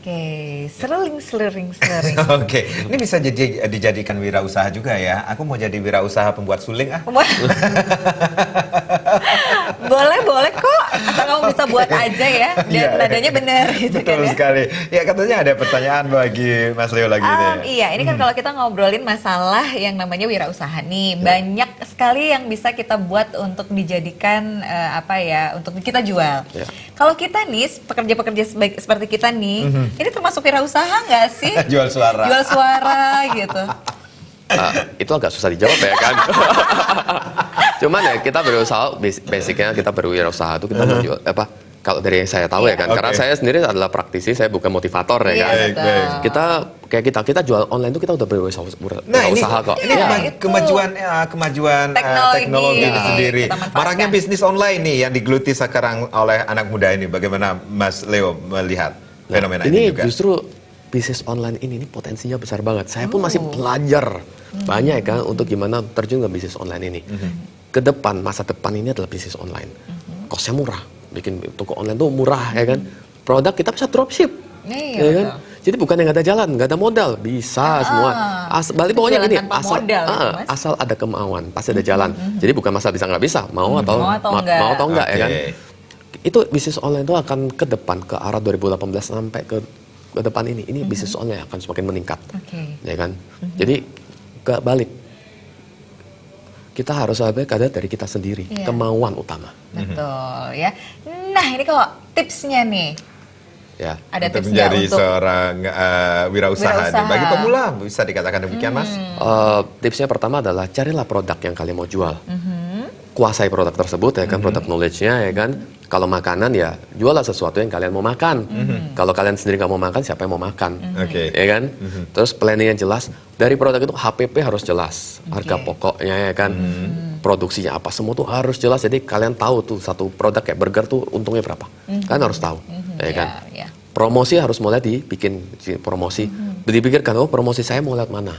Oke, sering. Oke, ini bisa dijadikan wirausaha juga ya. Aku mau jadi wirausaha pembuat suling ah. Boleh kok. Asal kamu bisa buat aja ya. Dan nadanya benar gitu. Betul kan ya. sekali. Ya katanya ada pertanyaan bagi Mas Leo lagi nih. Iya, ini kan kalau kita ngobrolin masalah yang namanya wirausaha nih, banyak sekali yang bisa kita buat untuk dijadikan untuk kita jual. Ya. Kalau kita nih pekerja-pekerja seperti kita nih, ini termasuk wirausaha nggak sih? Jual suara. Jual suara gitu. Itu agak susah dijawab ya kan. Cuman ya kita berusaha, basicnya kita berwirausaha itu kita menjual kalau dari yang saya tahu ya kan, karena saya sendiri adalah praktisi, saya bukan motivator ya kan. Kita jual online itu kita udah berwirausaha kok. Ini kemajuan teknologi itu sendiri. Maraknya bisnis online nih yang digeluti sekarang oleh anak muda ini. Bagaimana Mas Leo melihat fenomena ini juga? Justru bisnis online ini potensinya besar banget. Saya pun masih belajar banyak kan untuk gimana terjun ke bisnis online ini. Ke depan, masa depan ini adalah bisnis online. Kosnya murah, bikin toko online tuh murah ya kan. Produk kita bisa dropship, ya kan. Jadi bukan yang nggak ada jalan, nggak ada modal, bisa semua. Balik pokoknya gini, asal ada kemauan, pasti ada jalan. Jadi bukan masalah bisa nggak bisa, mau atau enggak ya kan. Itu bisnis online itu akan ke depan ke arah 2018 sampai ke depan ini bisnis online akan semakin meningkat, ya kan. Jadi balik. Kita harus ada dari kita sendiri, kemauan utama. Betul ya. Nah ini kok tipsnya nih. Ya. Ada untuk tipsnya menjadi untuk seorang wirausaha nih. Bagi pemula bisa dikatakan demikian Mas. Tipsnya pertama adalah carilah produk yang kalian mau jual. Kuasai produk tersebut ya kan, produk knowledge-nya ya kan. Kalau makanan ya jualah sesuatu yang kalian mau makan. Kalau kalian sendiri nggak mau makan, siapa yang mau makan? Ya kan? Terus planning yang jelas. Dari produk itu HPP harus jelas, harga pokoknya ya kan. Produksinya apa semua tuh harus jelas. Jadi kalian tahu tuh satu produk kayak burger tuh untungnya berapa. Kalian harus tahu, ya kan? Promosi harus mulai dibikin promosi. Dipikirkan, promosi saya mau lihat mana?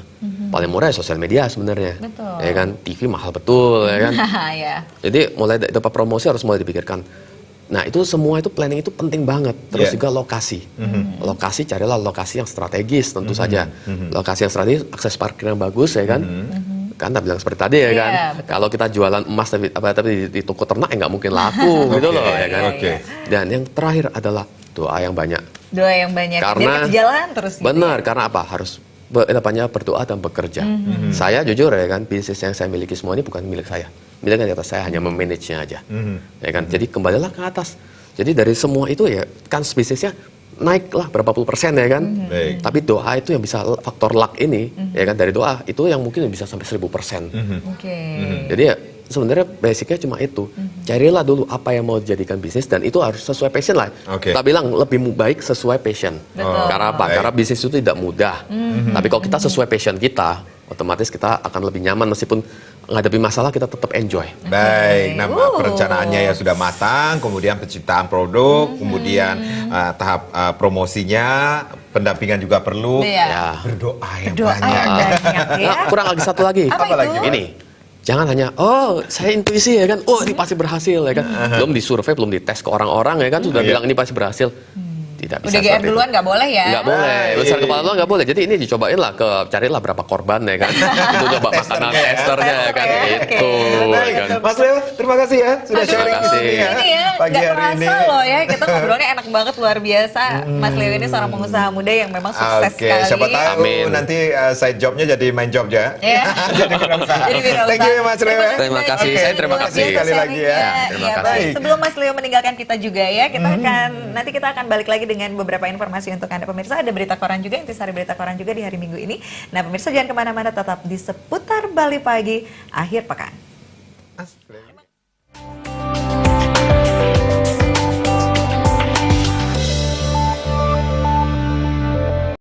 Paling murah ya sosial media sebenarnya, ya kan. TV mahal betul, ya kan. Jadi mulai dapat promosi harus mulai dipikirkan. Nah itu semua itu planning itu penting banget. Terus juga lokasi. Lokasi, carilah lokasi yang strategis tentu saja. Lokasi yang strategis, akses parkir yang bagus ya kan. Kan tak bilang seperti tadi ya kan. Kalau kita jualan emas tapi di toko ternak ya nggak mungkin laku gitu loh ya kan. Dan yang terakhir adalah doa yang banyak. Doa yang banyak. Karena jalan terus. Benar, karena apa? Harus berdoa dan bekerja. Saya jujur ya kan, bisnis yang saya miliki semua ini bukan milik saya. Milik di atas, saya hanya memanage-nya aja. Ya kan? Jadi kembalilah ke atas. Jadi dari semua itu ya kan bisnisnya naiklah berapa puluh persen ya kan. Tapi doa itu yang bisa faktor luck ini ya kan, dari doa itu yang mungkin bisa sampai 1000%. Jadi ya sebenarnya basicnya cuma itu. Carilah dulu apa yang mau dijadikan bisnis dan itu harus sesuai passion lah. Kita bilang lebih baik sesuai passion. Karena apa? Karena bisnis itu tidak mudah. Tapi kalau kita sesuai passion kita, otomatis kita akan lebih nyaman meskipun menghadapi masalah kita tetap enjoy. Baik, nama perencanaannya ya sudah matang, kemudian penciptaan produk, kemudian tahap promosinya, pendampingan juga perlu. Berdoa yang banyak. Kurang lagi satu lagi. Apa lagi? Ini. Jangan hanya, saya intuisi ya kan, ini pasti berhasil ya kan. Belum disurvei, belum dites ke orang-orang ya kan, sudah bilang ini pasti berhasil. Tidak bisa. Udah GR duluan nggak boleh ya? Nggak boleh, besar kepala lo nggak boleh. Jadi ini dicobain lah, carilah berapa korban ya kan. Itu coba makanan testernya ya kan. Itu. Mas Leo, terima kasih ya sudah sharing di sini ya. Ini ya, pagi nggak hari ini. terasa loh ya, kita ngobrolnya enak banget, luar biasa. Mas Leo ini seorang pengusaha muda yang memang sukses sekali. Siapa tahu nanti side jobnya jadi main job ya. Jadi wirausaha. Thank you ya Mas Leo. Terima kasih, saya terima kasih sekali lagi ya. Terima kasih. Sebelum Mas Leo meninggalkan kita juga ya, nanti kita akan balik lagi dengan beberapa informasi untuk Anda pemirsa. Ada berita koran juga, intisari berita koran juga di hari Minggu ini. Nah pemirsa jangan kemana-mana, tetap di Seputar Bali Pagi akhir pekan.